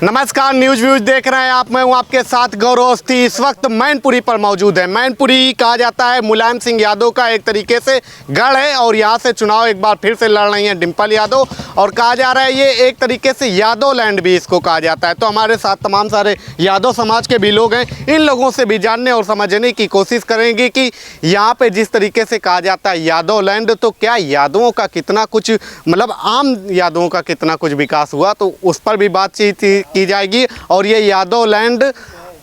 नमस्कार, news views देख रहे हैं आप। मैं हूं आपके साथ गौरव अवस्थी। इस वक्त मैनपुरी पर मौजूद है। मैनपुरी कहा जाता है मुलायम सिंह यादव का एक तरीके से गढ़ है और यहां से चुनाव एक बार फिर से लड़ रही हैं डिम्पल यादव, और कहा जा रहा है ये एक तरीके से यादव लैंड भी इसको कहा जाता है। तो हमारे साथ तमाम सारे यादव समाज के भी लोग हैं। इन लोगों से भी जानने और समझने की कोशिश करेंगे कि यहाँ पे जिस तरीके से कहा जाता है यादव लैंड, तो क्या यादवों का कितना कुछ मतलब आम यादवों का कितना कुछ विकास हुआ, तो उस पर भी बातचीत की जाएगी। और ये यादव लैंड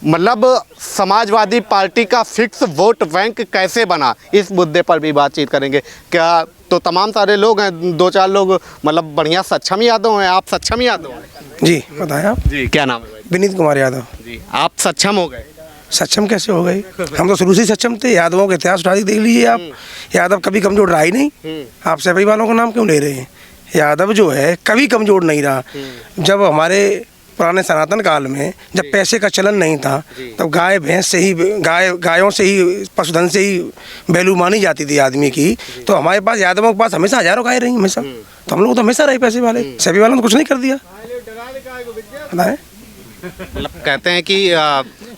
मतलब समाजवादी पार्टी का फिक्स वोट बैंक कैसे बना, इस मुद्दे पर भी बातचीत करेंगे। क्या तो तमाम सारे लोग हैं, दो चार लोग मतलब बढ़िया सक्षम यादव हैं। आप सक्षम यादव हैं? जी बताएं आप। जी क्या नाम है भाई? विनीत कुमार यादव। जी आप सक्षम हो गए? सक्षम कैसे हो गए? हम तो शुरू से सक्षम थे। यादवों का इतिहास उठा के देख लीजिए आप। यादव कभी कमजोर रहा ही नहीं। आप सभी वालों का नाम क्यों ले रहे हैं? यादव जो है कभी कमजोर नहीं रहा। जब हमारे पुराने सनातन काल में जब पैसे का चलन नहीं था, तब गाय भैंस से ही गायों से ही पशुधन से ही वैल्यू मानी जाती थी आदमी की। तो हमारे पास यादवों के पास हमेशा हजारों गाय रही हमेशा। तो हम लोग तो हमेशा रहे पैसे वाले। सभी वालों ने कुछ नहीं कर दिया। मतलब कहते हैं कि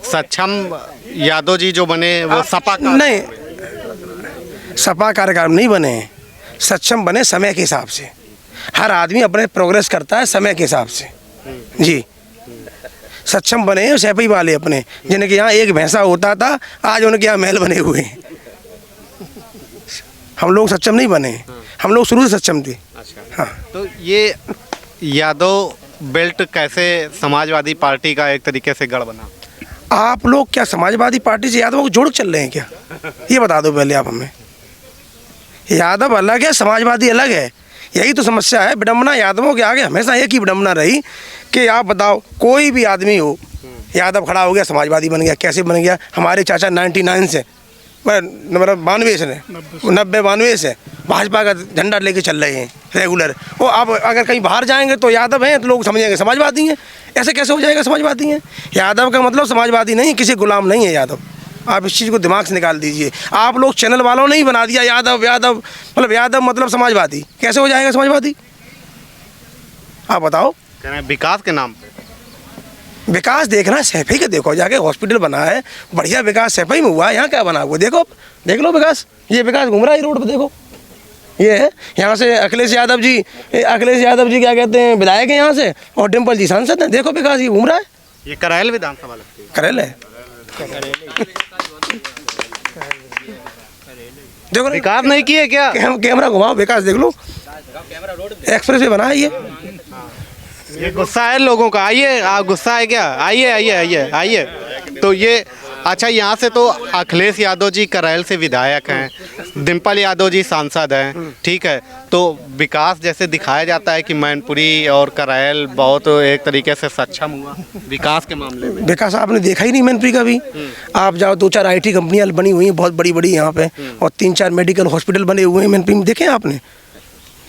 सक्षम यादव जी जो बने वो सपा का नहीं, सपा कार्यक्रम नहीं बने, सक्षम बने समय के हिसाब से। हर आदमी अपने प्रोग्रेस करता है समय के हिसाब से। जी सक्षम बने सैपई वाले अपने, जिनके यहाँ एक भैंसा होता था, आज उनके यहाँ महल बने हुए हैं। हम लोग सक्षम नहीं बने, हम लोग शुरू से सक्षम थे। अच्छा। हाँ। तो ये यादव बेल्ट कैसे समाजवादी पार्टी का एक तरीके से गढ़ बना? आप लोग क्या समाजवादी पार्टी से यादवों को जोड़ चल रहे हैं क्या? ये बता दो पहले आप हमें। यादव अलग है, समाजवादी अलग है। यही तो समस्या है। विडम्बना यादवों के आगे हमेशा एक ही विडम्बना रही कि आप बताओ कोई भी आदमी हो, यादव खड़ा हो गया समाजवादी बन गया। कैसे बन गया? हमारे चाचा 99 से मतलब 92 से 90-92 से भाजपा का झंडा लेके चल रहे हैं रेगुलर। वो अब अगर कहीं बाहर जाएंगे तो यादव हैं तो लोग समझेंगे समाजवादी हैं। ऐसे कैसे हो जाएगा समाजवादी हैं? यादव का मतलब समाजवादी नहीं, किसी गुलाम नहीं है यादव। आप इस चीज़ को दिमाग से निकाल दीजिए। आप लोग चैनल वालों ने ही बना दिया यादव यादव मतलब समाजवादी। कैसे हो जाएगा समाजवादी? आप बताओ। कह रहे हैं विकास के नाम पे। विकास देखना है सैफई का, देखो जाके हॉस्पिटल बना है, बढ़िया विकास सैफई में हुआ है। यहाँ क्या बना हुआ देखो, देख लो विकास। ये विकास घूम रहा है रोड पर, देखो ये है। यहाँ से अखिलेश यादव जी क्या कहते हैं विधायक है यहाँ से, और डिम्पल जी सांसद हैं। देखो विकास ये घूम रहा है। ये करैल विधानसभा लगती है। करैल है। देखो विकास नहीं किए क्या? कैमरा घुमाओ, विकास देख लो। एक्सप्रेस वे बना है ये गुस्सा है लोगों का। आइए, आप गुस्सा है क्या? आइए आइए आइए आइए। तो ये अच्छा, यहाँ से तो अखिलेश यादव जी करैल से विधायक हैं, डिम्पल यादव जी सांसद हैं, ठीक है। तो विकास जैसे दिखाया जाता है कि मैनपुरी और करैल बहुत एक तरीके से सक्षम हुआ विकास के मामले में। विकास आपने देखा ही नहीं मैनपुरी का भी। आप जाओ, 2-4 IT कंपनियां बनी हुई हैं बहुत बड़ी बड़ी यहाँ पे, और 3-4 मेडिकल हॉस्पिटल बने हुए हैं मैनपुरी में। देखे आपने?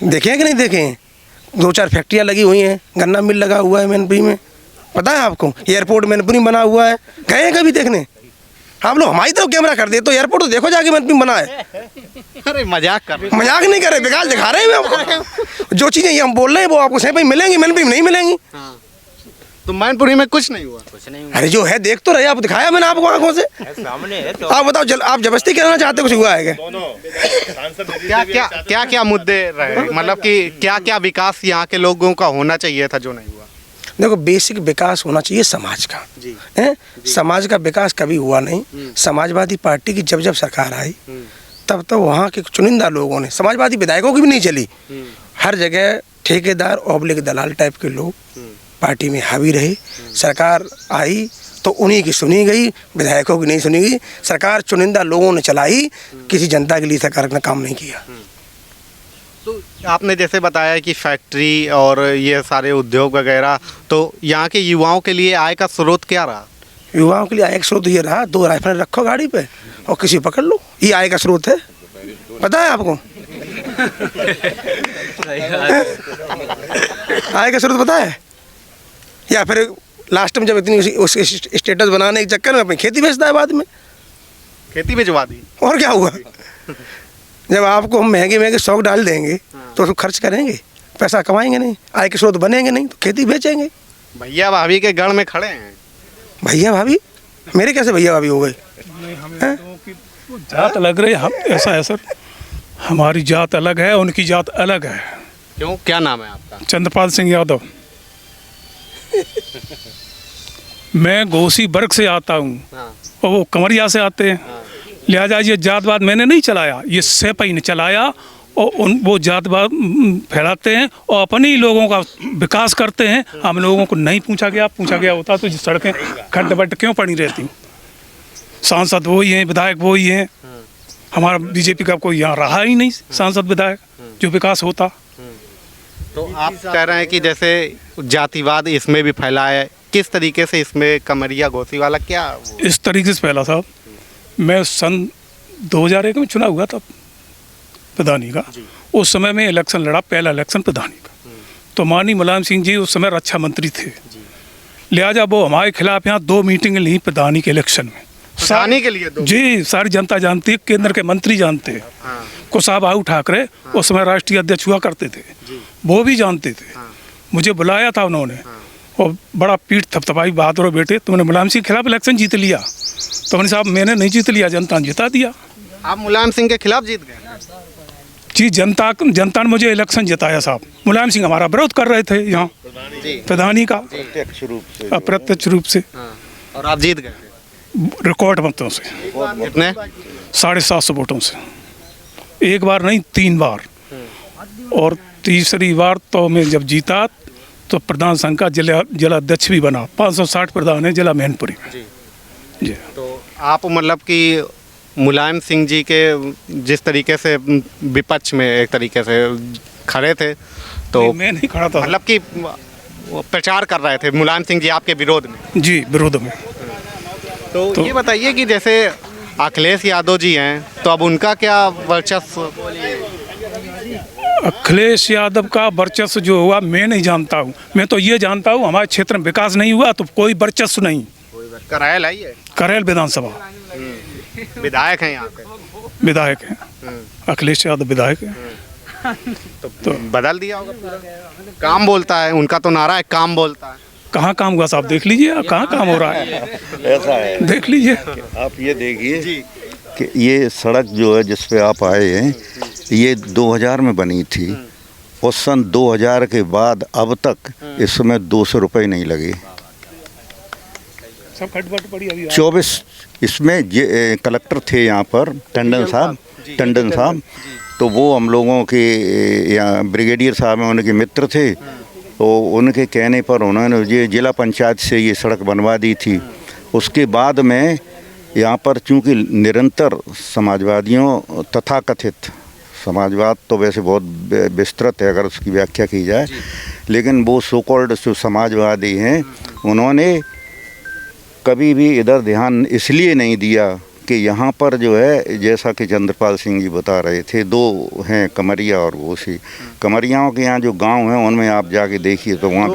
देखे हैं कि नहीं देखे हैं? 2-4 फैक्ट्रियाँ लगी हुई हैं, गन्ना मिल लगा हुआ है मैनपुरी में, पता है आपको? एयरपोर्ट मैनपुरी में बना हुआ है। गए हैं कभी देखने? आप लोग हमारी तरफ कैमरा कर दे तो एयरपोर्ट तो देखो जाके मैनपुरी में बना है। अरे मजाक कर रहे, मजाक नहीं कर रहे, विकास दिखा रहे हैं आपको। जो चीज़ें ये हम बोल रहे हैं वो आपको सैफई मिलेंगी, मैनपुरी में नहीं मिलेंगी। तो मैनपुरी में कुछ नहीं हुआ? अरे जो है देख तो रहे, आप दिखाया मैंने आपको आंखों से। आप बताओ, आप जबरदस्ती कहना चाहते कुछ हुआ है क्या? क्या क्या मुद्दे रहे, मतलब कि क्या क्या विकास यहाँ के लोगों का होना चाहिए था जो नहीं हुआ? देखो, बेसिक विकास होना चाहिए समाज का है। समाज का विकास कभी हुआ नहीं। समाजवादी पार्टी की जब सरकार आई तब तो वहाँ के चुनिंदा लोगों ने, समाजवादी विधायकों की भी नहीं चली, हर जगह ठेकेदार ओब्लिक दलाल टाइप के लोग पार्टी में हावी रहे। सरकार आई तो उन्हीं की सुनी गई, विधायकों की नहीं सुनी गई। सरकार चुनिंदा लोगों ने चलाई, किसी जनता के लिए सरकार ने काम नहीं किया। तो आपने जैसे बताया कि फैक्ट्री और ये सारे उद्योग वगैरह, तो यहाँ के युवाओं के लिए आय का स्रोत क्या रहा? युवाओं के लिए आय का स्रोत ये रहा, 2 राइफल रखो गाड़ी पे और किसी पकड़ लो, ये आय का स्रोत है। पता है आपको? आय का स्रोत पता है? या फिर लास्ट में जब इतनी उसके स्टेटस बनाने के चक्कर में अपनी खेती बेचता है, बाद में खेती बेचवा दी। और क्या हुआ? जब आपको हम महंगे शौक डाल देंगे तो उसको खर्च करेंगे, पैसा कमाएंगे नहीं, आय के स्रोत बनेंगे नहीं, तो खेती बेचेंगे। भैया भाभी के गढ़ में खड़े हैं। भैया भाभी मेरे कैसे भैया भाभी हो गए? जात अलग रही, हम ऐसा है सर, हमारी जात अलग है, उनकी जात अलग है। क्यों, क्या नाम है आपका? चंद्रपाल सिंह यादव। मैं घोसी वर्ग से आता हूँ हाँ। और वो कमरिया से आते हैं। लिहाजा ये जातवाद मैंने नहीं चलाया, ये सेपई ने चलाया और वो जातवाद फैलाते हैं और अपने ही लोगों का विकास करते हैं। हम लोगों को नहीं पूछा गया होता तो ये सड़कें खड्ड बड्ड क्यों पड़ी रहती? सांसद वही हैं, विधायक वही हैं। हमारा बीजेपी का कोई यहाँ रहा ही नहीं सांसद विधायक जो विकास होता। तो आप कह रहे हैं कि जैसे जातिवाद इसमें भी फैला है, किस तरीके से इसमें कमरिया घोसी वाला क्या इस तरीके से फैला साहब, मैं सन 2001 में चुनाव हुआ था प्रधानी का। उस समय में इलेक्शन लड़ा, पहला इलेक्शन प्रधानी का। तो माननीय मुलायम सिंह जी उस समय रक्षा मंत्री थे। लिहाजा वो हमारे खिलाफ यहाँ 2 मीटिंग ली प्रधानी के इलेक्शन में। प्रधानी के लिए 2? जी, सारी जनता जानती है, केंद्र के मंत्री जानते हैं। कुशाभाऊ ठाकरे उस समय राष्ट्रीय अध्यक्ष हुआ करते थे, वो भी जानते थे। मुझे बुलाया था उन्होंने और बड़ा पीठ थपथपाई, बहादुर बेटे तुमने मुलायम सिंह के खिलाफ इलेक्शन जीत लिया। तो मैंने साहब मैंने नहीं जीत लिया, जनता ने जिता दिया। आप मुलायम सिंह के खिलाफ जीत गए? जी, जनता ने मुझे इलेक्शन जिताया साहब। मुलायम सिंह हमारा विरोध कर रहे थे यहाँ प्रधानी का अप्रत्यक्ष रूप से। और आप जीत गए रिकॉर्ड मतों से। कितने? 750 वोटों से। एक बार नहीं, 3 बार। और तीसरी बार तो मैं जब जीता तो प्रधान संघ का जिला अध्यक्ष भी बना। 560 प्रधान है जिला मैनपुरी में। जी। तो आप मतलब कि मुलायम सिंह जी के जिस तरीके से विपक्ष में एक तरीके से खड़े थे, तो मैं नहीं खड़ा था, मतलब कि वो प्रचार कर रहे थे मुलायम सिंह जी आपके विरोध में। जी, विरोध में। तो ये बताइए कि जैसे अखिलेश यादव जी हैं, तो अब उनका क्या वर्चस्व? अखिलेश यादव का वर्चस्व जो हुआ मैं नहीं जानता हूँ। मैं तो ये जानता हूँ हमारे क्षेत्र में विकास नहीं हुआ तो कोई वर्चस्व नहीं। करेल आई है, करेल विधानसभा विधायक हैं यहाँ पे, विधायक हैं, अखिलेश यादव विधायक हैं। तो बदल दिया होगा पूरा। काम बोलता है, उनका तो नारा है काम बोलता है। कहाँ काम हुआ साहब, देख लीजिए कहाँ काम हो रहा है, ऐसा है। देख लीजिए। आप ये देखिए कि ये सड़क जो है जिस पे आप आए हैं, ये 2000 में बनी थी और सन 2000 के बाद अब तक इसमें 200 रुपये नहीं लगे। सब खटपट पड़ी अभी। 24 इसमें कलेक्टर थे यहाँ पर टंडन साहब, तो वो हम लोगों के यहाँ ब्रिगेडियर साहब हैं, उनके मित्र थे। तो उनके कहने पर उन्होंने ये जिला पंचायत से ये सड़क बनवा दी थी। उसके बाद में यहाँ पर चूँकि निरंतर समाजवादियों तथाकथित समाजवाद तो वैसे बहुत विस्तृत है अगर उसकी व्याख्या की जाए, लेकिन वो सो कॉल्ड जो समाजवादी हैं उन्होंने कभी भी इधर ध्यान इसलिए नहीं दिया कि यहाँ पर जो है जैसा कि चंद्रपाल सिंह जी बता रहे थे, 2 हैं कमरिया और घोसी। कमरियाओं के यहाँ जो गांव हैं उनमें आप जाके देखिए तो वहाँ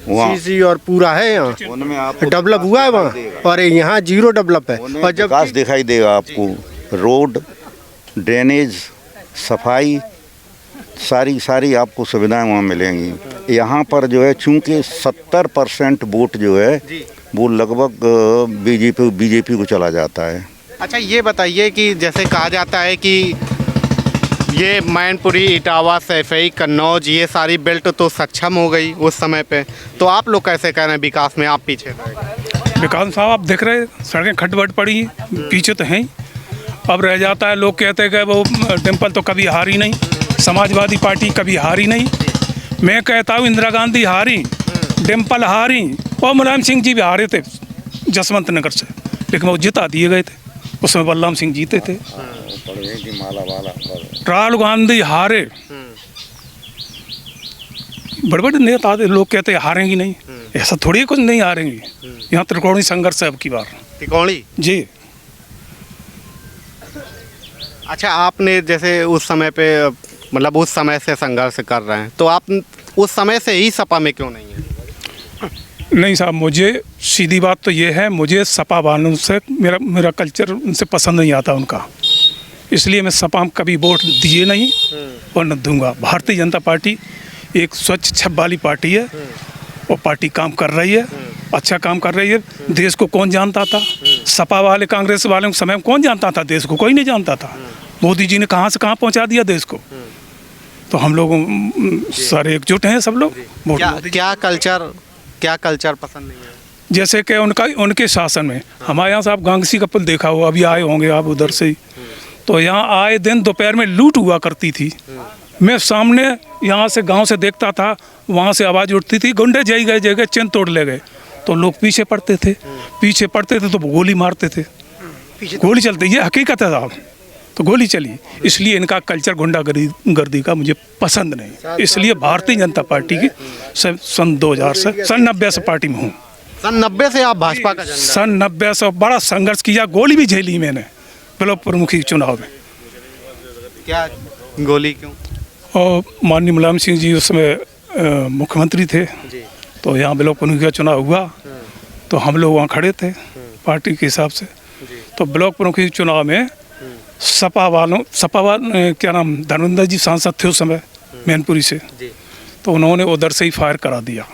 वहाँ सीसी और पूरा है, यहाँ उनमें आप डेवलप हुआ है वहाँ, और यहाँ 0 डेवलप है। और जब विकास दिखाई देगा आपको, रोड, ड्रेनेज, सफाई, सारी आपको सुविधाएं वहाँ मिलेंगी। यहाँ पर जो है चूँकि 70% वोट जो है वो लगभग बीजेपी को चला जाता है। अच्छा, ये बताइए कि जैसे कहा जाता है कि ये मैनपुरी, इटावा, सैफई, कन्नौज, ये सारी बेल्ट तो सक्षम हो गई उस समय पे, तो आप लोग कैसे कह रहे हैं विकास में आप पीछे रह गए? विकास साहब आप देख रहे हैं सड़कें खटबट पड़ी, पीछे तो हैं। अब रह जाता है, लोग कहते हैं कि वो डिम्पल तो कभी हारी नहीं, समाजवादी पार्टी कभी हारी नहीं। मैं कहता हूँ इंदिरा गांधी हारी, डिम्पल हारी और मुलायम सिंह जी भी हारे थे जसवंत नगर से, लेकिन वो जिता दिए गए थे। उसमें बलराम सिंह जीते थे। राहुल गांधी हारे, बड़े बड़े नेता आते, लोग कहते हैं हारेंगी नहीं, ऐसा थोड़ी कुछ नहीं हारेंगी। यहाँ त्रिकोणीय संघर्ष है अब की बार। त्रिकोणी जी। अच्छा, आपने जैसे उस समय पे मतलब उस समय से संघर्ष कर रहे हैं, तो आप उस समय से ही सपा में क्यों नहीं है? नहीं साहब, मुझे सीधी बात तो ये है, मुझे सपा वालों से मेरा कल्चर उनसे पसंद नहीं आता उनका, इसलिए मैं सपा में कभी वोट दिए नहीं और न दूंगा। भारतीय जनता पार्टी एक स्वच्छ छब वाली पार्टी है वो पार्टी काम कर रही है, अच्छा काम कर रही है। देश को कौन जानता था? सपा वाले कांग्रेस वाले के समय में कौन जानता था देश को? कोई नहीं जानता था। मोदी जी ने कहाँ से कहाँ पहुँचा दिया देश को। तो हम लोग सारे एकजुट हैं, सब लोग। क्या कल्चर पसंद नहीं है? जैसे कि उनके शासन में हमारे यहाँ से आप गांगसी का पुल देखा हो, अभी आए होंगे आप उधर से ही, तो यहाँ आए दिन दोपहर में लूट हुआ करती थी। मैं सामने यहाँ से गांव से देखता था, वहाँ से आवाज़ उठती थी, गुंडे जय गए चैन तोड़ ले गए। तो लोग पीछे पड़ते थे तो गोली मारते थे, गोली चलती, ये हकीकत है साहब। तो गोली चली। इसलिए इनका कल्चर गुंडागर्दी का मुझे पसंद नहीं। इसलिए भारतीय जनता पार्टी की सन 2000 से सन 90 से पार्टी में हूँ। सन 90 से आप भाजपा का झंडा? सन 90 से बड़ा संघर्ष किया, गोली भी झेली मैंने ब्लॉक प्रमुखी चुनाव में। क्या गोली क्यों? और माननीय मुलायम सिंह जी उस समय मुख्यमंत्री थे, तो यहाँ ब्लॉक प्रमुखी का चुनाव हुआ, तो हम लोग वहाँ खड़े थे पार्टी के हिसाब से। तो ब्लॉक प्रमुखी चुनाव में सपा वाले क्या नाम, धर्मेंद्र जी सांसद थे उस समय मैनपुरी से, तो उन्होंने उधर से ही फायर करा दिया।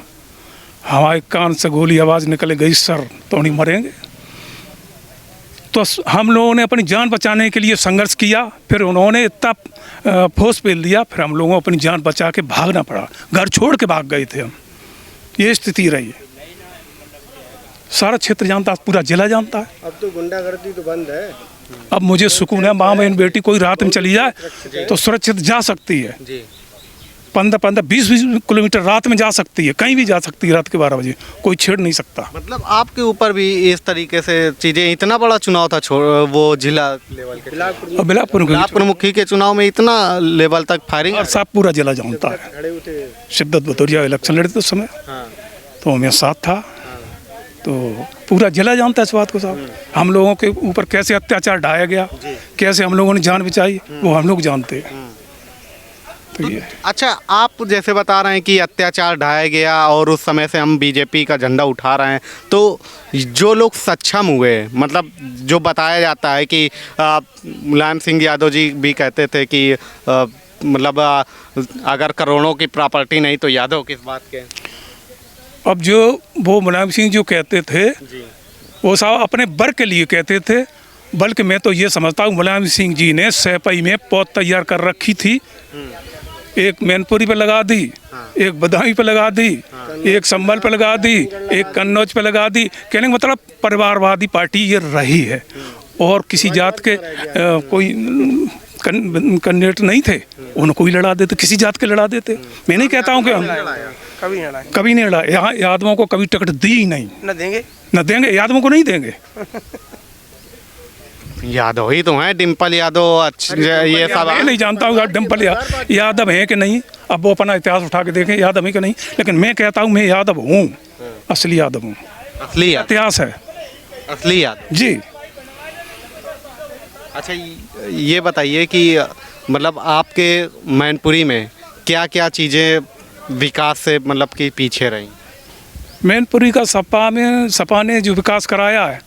हमारे कान से गोली आवाज़ निकल गई, सर तो नहीं मरेंगे। तो हम लोगों ने अपनी जान बचाने के लिए संघर्ष किया, फिर उन्होंने इतना फोर्स पेल दिया, फिर हम लोगों को अपनी जान बचा के भागना पड़ा, घर छोड़ के भाग गए थे हम। ये स्थिति रही है। सारा क्षेत्र जानता है, पूरा जिला जानता है। अब तो गुंडागर्दी तो बंद है। अब मुझे सुकून है, माँ बहन बेटी कोई रात में चली जाए तो सुरक्षित जा सकती है। 15-20 किलोमीटर रात में जा सकती है, कहीं भी जा सकती है रात के 12 बजे, कोई छेड़ नहीं सकता। मतलब आपके ऊपर भी इस तरीके से चीज़ें, इतना बड़ा चुनाव था वो जिला लेवल के, ब्लॉक प्रमुखी के चुनाव में इतना लेवल तक फायरिंग, और साहब पूरा जिला जानता है। शिद्दत भदौरिया इलेक्शन लड़े थे उस समय, तो मैं साथ था, तो पूरा जिला जानता है इस बात को साहब। हम लोगों के ऊपर कैसे अत्याचार ढाया गया, कैसे हम लोगों ने जान बचाई, वो हम लोग जानते हैं। तो ये अच्छा, आप जैसे बता रहे हैं कि अत्याचार ढाया गया और उस समय से हम बीजेपी का झंडा उठा रहे हैं, तो जो लोग सक्षम हुए, मतलब जो बताया जाता है कि मुलायम सिंह यादव जी भी कहते थे कि मतलब अगर करोड़ों की प्रॉपर्टी नहीं तो यादव किस बात के। अब जो वो मुलायम सिंह जो कहते थे, वो साहब अपने वर्ग के लिए कहते थे, बल्कि मैं तो ये समझता हूँ मुलायम सिंह जी ने सैपई में पौध तैयार कर रखी थी। एक मैनपुरी पे लगा दी, एक बदायूं पे लगा दी, एक संभल पे लगा दी, एक कन्नौज पे लगा दी। कहने का मतलब परिवारवादी पार्टी ये रही है, और किसी जात के कोई कैंडिडेट नहीं थे, उनको ही लड़ा देते, किसी जात के लड़ा देते। मैं नहीं कहता हूँ कि हम कभी नहीं लड़ा, यहाँ यादवों को कभी टिकट दी ही नहीं, न देंगे, यादवों को नहीं देंगे। यादव ही तो हैं, डिम्पल यादव, ये सब मैं नहीं जानता हूँ डिम्पल यादव है कि नहीं, अब वो अपना इतिहास उठा के देखें यादव है कि नहीं, लेकिन मैं कहता हूँ मैं यादव हूँ, असली यादव हूँ, असली इतिहास है, असली यादव जी। अच्छा, ये बताइए कि मतलब आपके मैनपुरी में क्या क्या चीज़ें विकास से मतलब कि पीछे रही? मैनपुरी का सपा ने जो विकास कराया है,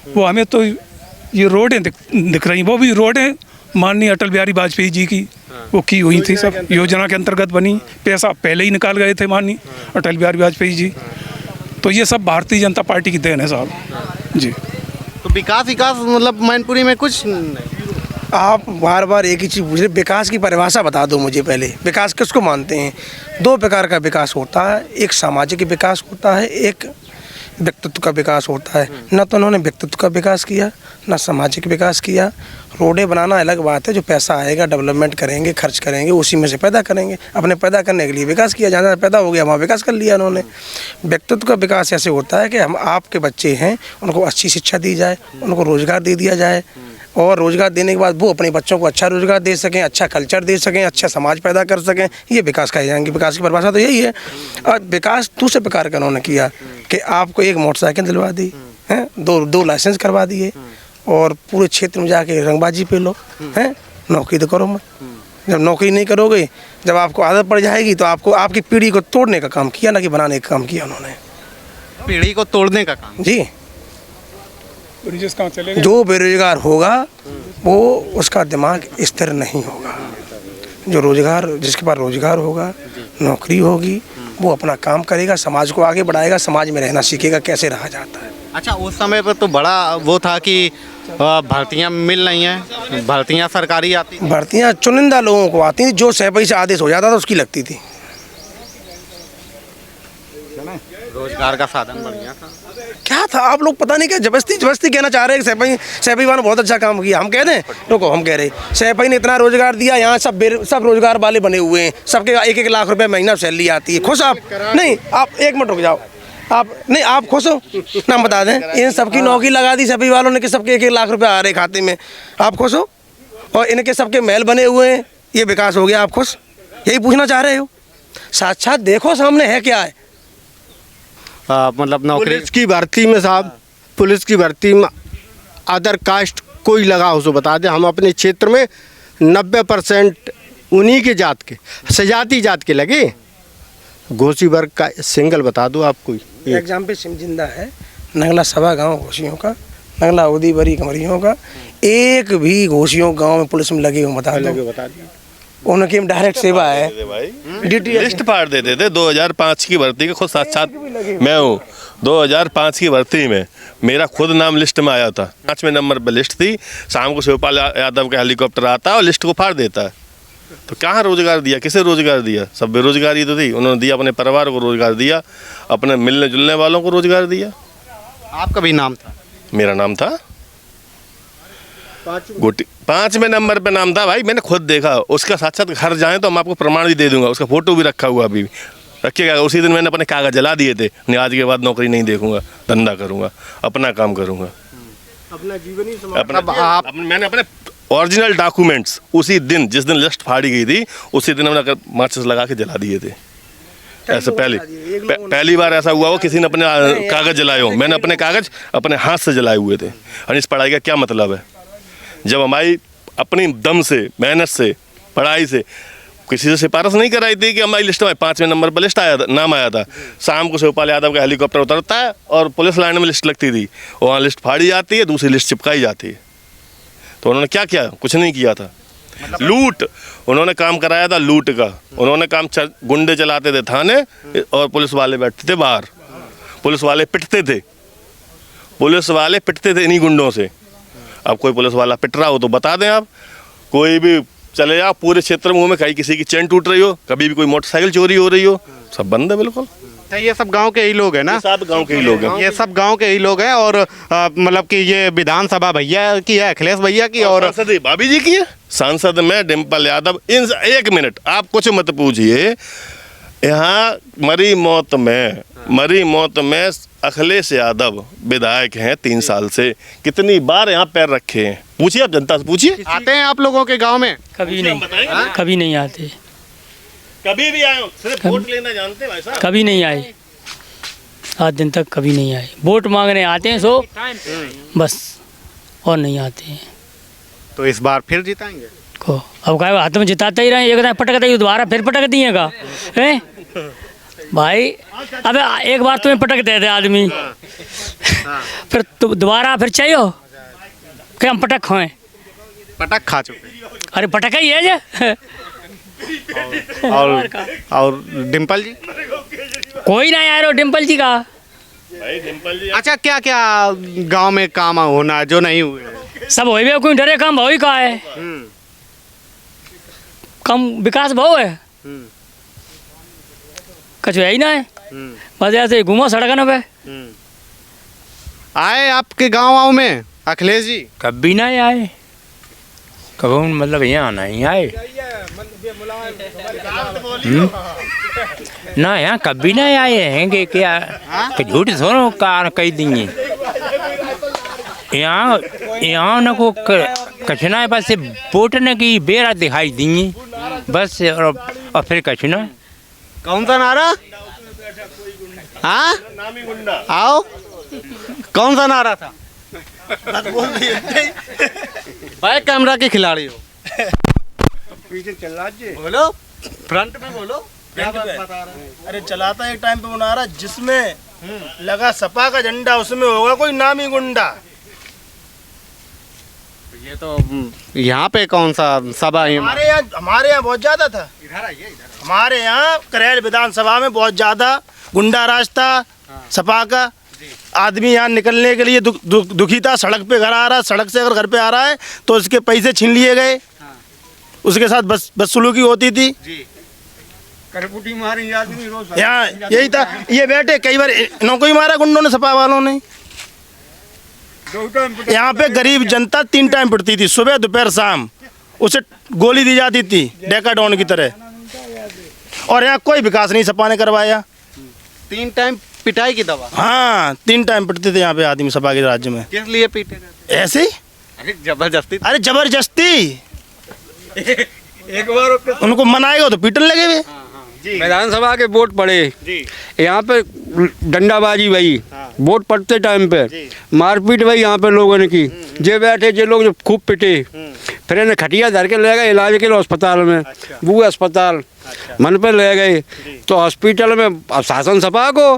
वो हमें तो ये रोडें दिख रही, वो भी रोडें माननीय अटल बिहारी वाजपेयी जी की वो की हुई थी, सब योजना के अंतर्गत बनी, पैसा पहले ही निकाल गए थे माननीय अटल बिहारी वाजपेयी जी। तो ये सब भारतीय जनता पार्टी की देन है साहब जी। तो विकास मतलब मैनपुरी में कुछ नहीं। आप बार बार एक ही चीज़ पूछ रहे, विकास की परिभाषा बता दो मुझे पहले। विकास किसको मानते हैं? 2 प्रकार का विकास होता है, एक सामाजिक विकास होता है, एक व्यक्तित्व का विकास होता है। न तो उन्होंने व्यक्तित्व का विकास किया, न सामाजिक विकास किया। रोडें बनाना अलग बात है, जो पैसा आएगा डेवलपमेंट करेंगे, खर्च करेंगे, उसी में से पैदा करेंगे। अपने पैदा करने के लिए विकास किया, जहाँ पैदा हो गया वहाँ विकास कर लिया उन्होंने। व्यक्तित्व का विकास ऐसे होता है कि हम आपके बच्चे हैं, उनको अच्छी शिक्षा दी जाए, उनको रोज़गार दे दिया जाए, और रोज़गार देने के बाद वो अपने बच्चों को अच्छा रोज़गार दे सकें, अच्छा कल्चर दे सकें, अच्छा समाज पैदा कर सकें। ये विकास कहे जाएंगे। विकास की परिभाषा तो यही है। और विकास दूसरे प्रकार का उन्होंने किया कि आपको एक मोटरसाइकिल दिलवा दी हैं, 2 लाइसेंस करवा दिए, और पूरे क्षेत्र में जाके रंगबाजी पे लो हैं, नौकरी तो करो मत। जब नौकरी नहीं करोगे, जब आपको आदत पड़ जाएगी, तो आपको आपकी पीढ़ी को तोड़ने का काम किया, ना कि बनाने का काम किया उन्होंने। पीढ़ी को तोड़ने का काम जी। चलेगा? जो बेरोजगार होगा वो उसका दिमाग स्थिर नहीं होगा। जो रोजगार, जिसके पास रोजगार होगा, नौकरी होगी, वो अपना काम करेगा, समाज को आगे बढ़ाएगा, समाज में रहना सीखेगा कैसे रहा जाता है। अच्छा, उस समय पर तो बड़ा वो था कि भर्तियां मिल रही हैं, भर्तियां सरकारी आती थी। भर्तियाँ चुनिंदा लोगों को आती थी, जो 6 पैसे आदेश हो जाता था उसकी लगती थी। रोजगार का साधन बढ़िया था। क्या था, आप लोग पता नहीं क्या जबरदस्ती कहना चाह रहे हैं कि सैफई वालों ने बहुत अच्छा काम किया। हम कह दें, रुको, हम कह रहे सैफई ने इतना रोजगार दिया, यहाँ सब रोजगार वाले बने हुए हैं, सबके 1-1 लाख रुपए महीना सैलरी आती है। खुश आप? नहीं, आप 1 मिनट रुक जाओ। आप नहीं, आप खुश हो ना? हम बता दें, इन सबकी नौकरी लगा दी सैफई वालों ने कि सबके 1-1 लाख रुपए आ रहे खाते में। आप खुश हो? और इनके सबके महल बने हुए हैं, ये विकास हो गया, आप खुश? यही पूछना चाह रहे हो? साक्षात देखो सामने है क्या है। मतलब नौकरी पुलिस की भर्ती में साहब, पुलिस की भर्ती में अदर कास्ट कोई लगा हो तो बता दे। हम अपने क्षेत्र में 90% उन्हीं के जात के, सजाती जात के लगे। घोसी वर्ग का सिंगल बता दो आप कोई। एग्जाम्पल सिम जिंदा है, नगला सभा गांव घोषियों का, नगला उदी बरी कमरियों का, एक भी घोषियों गांव में पुलिस में लगे हो बता दो। उनकी डायरेक्ट सेवा है। ड्यूटी लिस्ट फाड़ देते थे 2005 की भर्ती के, खुद साक्षात मैं हूँ। 2005 की भर्ती में मेरा खुद नाम लिस्ट में आया था, 5वें नंबर पर लिस्ट थी। शाम को शिवपाल यादव का हेलीकॉप्टर आता और लिस्ट को फाड़ देता है। तो कहाँ रोजगार दिया, किसे रोजगार दिया? सब बेरोजगारी तो थी। उन्होंने दिया अपने परिवार को रोजगार दिया, अपने मिलने जुलने वालों को रोजगार दिया। आपका भी नाम था? मेरा नाम था गोटी, 5वें नंबर पे नाम था भाई। मैंने खुद देखा उसका। साक्षात घर जाएं तो मैं आपको प्रमाण भी दे दूंगा, उसका फोटो भी रखा हुआ अभी रखिएगा। उसी दिन मैंने अपने कागज जला दिए थे, नहीं आज के बाद नौकरी नहीं देखूंगा, धंधा करूंगा, अपना काम करूंगा, अपना जीवन ही मैंने अपने ओरिजिनल डॉक्यूमेंट्स उसी दिन, जिस दिन लिस्ट फाड़ी गई थी, उसी दिन मैंने माचिस लगा के जला दिए थे। ऐसे पहली बार ऐसा हुआ हो किसी ने अपने कागज जलाए हो। मैंने अपने कागज अपने हाथ से जलाए हुए थे। और इस पढ़ाई का क्या मतलब है? जब हमारी अपनी दम से, मेहनत से, पढ़ाई से किसी से सिफारिश नहीं कराई थी कि हमारी लिस्ट में 5वें नंबर पर लिस्ट आया था, नाम आया था। शाम को शिवपाल यादव का हेलीकॉप्टर उतरता है और पुलिस लाइन में लिस्ट लगती थी, वहाँ लिस्ट फाड़ी जाती है, दूसरी लिस्ट चिपकाई जाती है। तो उन्होंने क्या किया? कुछ नहीं किया था। लूट, उन्होंने काम कराया था लूट का। उन्होंने काम गुंडे चलाते थे थाने और पुलिस वाले बैठते थे बाहर। पुलिस वाले पिटते थे, पुलिस वाले पिटते थे इन्हीं गुंडों से। अब कोई पुलिस वाला पिट रहा हो तो बता दें आप, कोई भी चले जाओ पूरे क्षेत्र में, कहीं किसी की चेन टूट रही हो, कभी भी कोई मोटरसाइकिल चोरी हो रही हो, सब बंद है बिल्कुल। तो ये सब गांव के ही लोग हैं ना? सब गांव के ही लोग हैं। ये सब गांव के ही लोग हैं। और मतलब कि ये विधानसभा भैया की है, अखिलेश भैया की, और सांसद भाभी जी की है। सांसद में डिम्पल यादव। इन 1 मिनट आप कुछ मत पूछिए, यहाँ मरी मौत में अखिलेश यादव विधायक हैं 3 साल से। कितनी बार यहाँ पैर रखे हैं? पूछिए, आप जनता से पूछिए। आते हैं आप लोगों के गांव में? कभी नहीं, कभी नहीं आते। कभी भी आए हो? सिर्फ वोट लेना जानते हैं भाई साहब? कभी नहीं आए, आज दिन तक कभी नहीं आए। वोट मांगने आते हैं सो बस, और नहीं आते हैं। तो इस बार फिर जिताएंगे को? अब क्या हाथ में जिताते ही रहे, एक पटक ही दोबारा फिर पटक दिएगा हैं भाई? अबे एक बार तुम्हें पटक दे दे आदमी, फिर दोबारा फिर चाहिए कि हम पटक खाएं? पटक खा चुके। अरे पटक ही है जे। और डिम्पल जी? कोई ना यार, डिम्पल जी का। भाई डिम्पल जी, अच्छा, क्या क्या गांव में काम होना है जो नहीं हुए? सब हो भी, कोई डरे काम भाव ही का है, कम विकास भाव है, कुछ है ही ना है। बस ऐसे घूमो सड़कों पे। आए आपके गाँव में अखिलेश जी? कभी ना आए, कभी मतलब यहाँ नहीं आए ना, यहाँ कभी ना आए हैं कि क्या कि झूठ थोड़ा कार कही दिए। यहाँ न को कछना बस वोटने की बेरा दिखाई दिए बस, और फिर कछना। कौन सा नारा? हाँ, आओ, कौन सा नारा था? भाई कैमरा के खिलाड़ी हो, पीछे चल रहा है, बोलो, फ्रंट में बोलो, क्या बात बता रहे हैं? अरे चलाता एक टाइम पे वो नारा जिसमें लगा सपा का झंडा, उसमें होगा कोई नामी गुंडा। ये तो यहाँ पे कौन सा सभा है? हमारे यहाँ बहुत ज़्यादा था। हमारे यहाँ करेल विधानसभा में बहुत ज़्यादा गुंडा राज था। सपा का आदमी यहाँ निकलने के लिए दुखी था। सड़क पे घर आ रहा है, सड़क से अगर घर पे आ रहा है तो उसके पैसे छीन लिए गए। उसके साथ बदसलूकी होती थी। यहाँ यही था। ये बैठे कई बार इन्हों को ही मारा गुंडों ने, सपा वालों ने। यहाँ पे गरीब जनता 3 टाइम पिटती थी, सुबह दोपहर शाम। उसे गोली दी जाती थी डेकाडॉन की तरह। और यहाँ कोई विकास नहीं सपा ने करवाया। 3 टाइम पिटाई की दवा? हाँ, 3 टाइम पिटते थे यहाँ पे आदमी सपा के राज्य में। किस लिए पीटे थे? ऐसे ही। अरे जबरदस्ती। अरे जबरदस्ती। एक बार उनको मनाएगा तो पीटने लगे हुए। विधानसभा के वोट पड़े, यहाँ पे डंडाबाजी भई, वोट पड़ते टाइम पे मारपीट भई यहाँ पे लोगों ने की। जे बैठे जे लोग जो खूब पिटे, फिर इन्हें खटिया धर के ले गए इलाज के लिए अस्पताल में। वो अस्पताल मन पे ले गए तो हॉस्पिटल में अब शासन सपा को,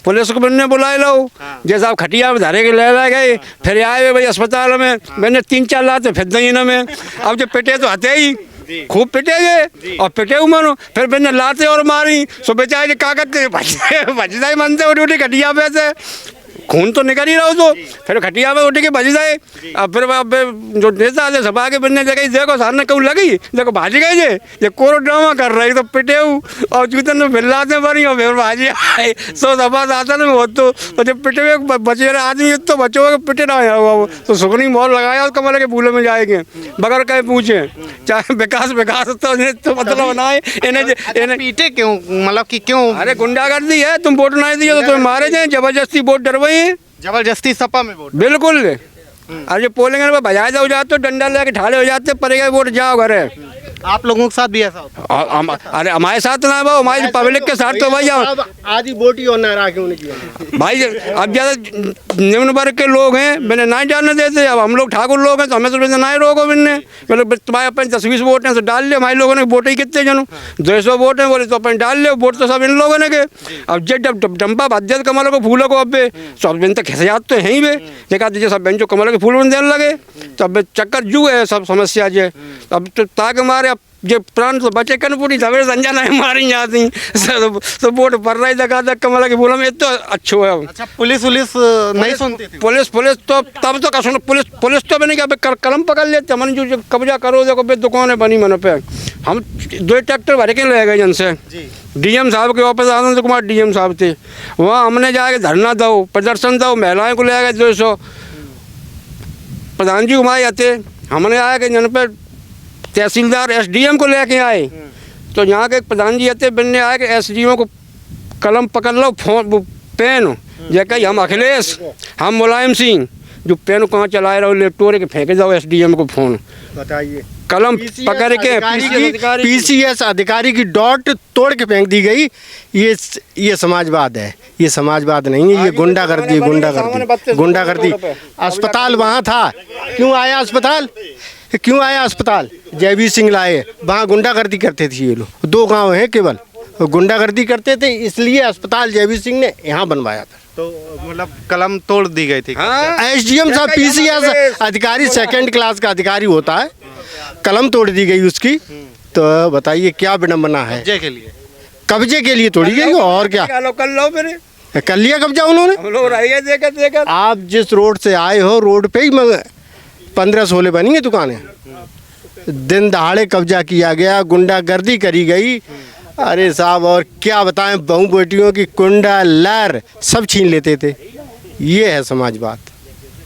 पुलिस को मैंने बुलाए लो। जैसे आप खटिया में धरे के ले गए, फिर आए भाई अस्पताल में। मैंने 3-4 लाते फिर दही में। अब जो पिटे तो हते ही खूब पिटेगे और पिटे मानो। फिर मैंने लाते और मारी सो बेचारे कागज बजदाई मनते उठी खटिया पे से खून तो निकल ही रहा हो। तो फिर खटिया में उठ के बज जाए। अब फिर जो नेता थे सभा के बनने जगह देखो सामने क्यों लगी, देखो भाज गए ये कोरो ड्रामा कर रहे तो पिटे और जूतन में मिलाते बनी और फिर भाजी आए तो सभा शासन में हो। तो जब पिटे हुए बचे रहे आदमी तो बच्चों को पिटे ना हुआ वो तो सुखनी मोहर लगाया और कमल के फूलों में जाएंगे बगैर कहीं पूछे। चाहे विकास तो मतलब बनाए इन्हें पीटे क्यों? मतलब कि क्यों? अरे गुंडागर्दी है, तुम वोट नहीं दिए तो तुम्हें मारे जाए, जबरदस्ती वोट डरवाई। जबरदस्ती सपा में वोट? बिल्कुल। अरे जो पोलिंग में बजाए जाओ जाते तो डंडा लेके ठाड़े हो जाते, पड़ेगा वोट जाओ घरे। आप लोगों के साथ भी ऐसा होता है? अरे हमारे साथ ना भाई, हमारी पब्लिक के साथ तो भाई आधी वोट ही होना रहा क्यों नहीं भाई। अब ज़्यादा निम्न वर्ग के लोग हैं, मैंने नहीं डालने देते। अब हम लोग ठाकुर लोग हैं तो हमें तो नहीं रोको मैंने। मतलब तुम्हारे अपने 10-20 वोट हैं तो डाल लिया। हमारे लोगों ने वोट ही कितने जनों 200 वोट हैं बोले तो अपन डाल लिया। वोट तो सब इन लोगों ने के। अब जब डंपा बाध्य कमलों को फूलों को अब सब दिन तक खिसियात तो है ही वे देखा दीजिए सब बेंचों कमलों के फूल में देने लगे तो अब चक्कर जू है सब समस्या जे। अब तो ताकि मारे अब जे प्राण तो बचे कन पूरी सवेरे संजा नहीं मारी जाती तो वोट पर रही जगह तक कमला के फूलों में तो अच्छो है। अच्छा, पुलिस नहीं सुनती थी? पुलिस तो तब तो कसम पुलिस तो नहीं क्या कलम पकड़ लेते हमने जो कब्जा करो देखो बे दुकानें बनी मन पे। हम 2 ट्रैक्टर भर के ले गए जन से डीएम साहब के ऑफिस आनंद कुमार डीएम साहब थे वहाँ हमने जाके धरना दो प्रदर्शन दो। महिलाओं को ले गए 200 प्रधान जी घुमाए जाते। हमने आया कि जन पे तहसीलदार एसडीएम को लेके आए तो यहाँ के प्रधान जी आते बनने आए कि एसडीएम को कलम पकड़ लो फोन पेन जैसे हम अखिलेश हम मुलायम सिंह जो पेन कहाँ चलाए रहो लेटोरे के फेंके जाओ एसडीएम को फोन बताइए। कलम पकड़ के पीसीएस अधिकारी की डॉट तोड़ के फेंक दी गई। ये समाजवाद है? ये समाजवाद नहीं है, ये गुंडागर्दी। अस्पताल वहाँ था, क्यों आया अस्पताल? जयवीर सिंह लाए, वहाँ गुंडागर्दी करते थे ये लोग। 2 गांव हैं केवल गुंडागर्दी करते थे, इसलिए अस्पताल जयवीर सिंह ने यहाँ बनवाया था। तो मतलब कलम तोड़ दी गई थी? एसडीएम साहब पीसीएस अधिकारी 2nd क्लास का अधिकारी होता है, कलम तोड़ दी गई उसकी। तो बताइए क्या विडम्बना है? कब्जे के लिए तोड़ी गई और क्या कर लिया कब्जा उन्होंने। आप जिस रोड से आए हो रोड पे ही 15-16 बनी है दुकानें। दिन दहाड़े कब्जा किया गया, गुंडागर्दी करी गई। अरे साहब और क्या बताएं, बहू बेटियों की कुंडा लहर सब छीन लेते थे। ये है समाजवाद।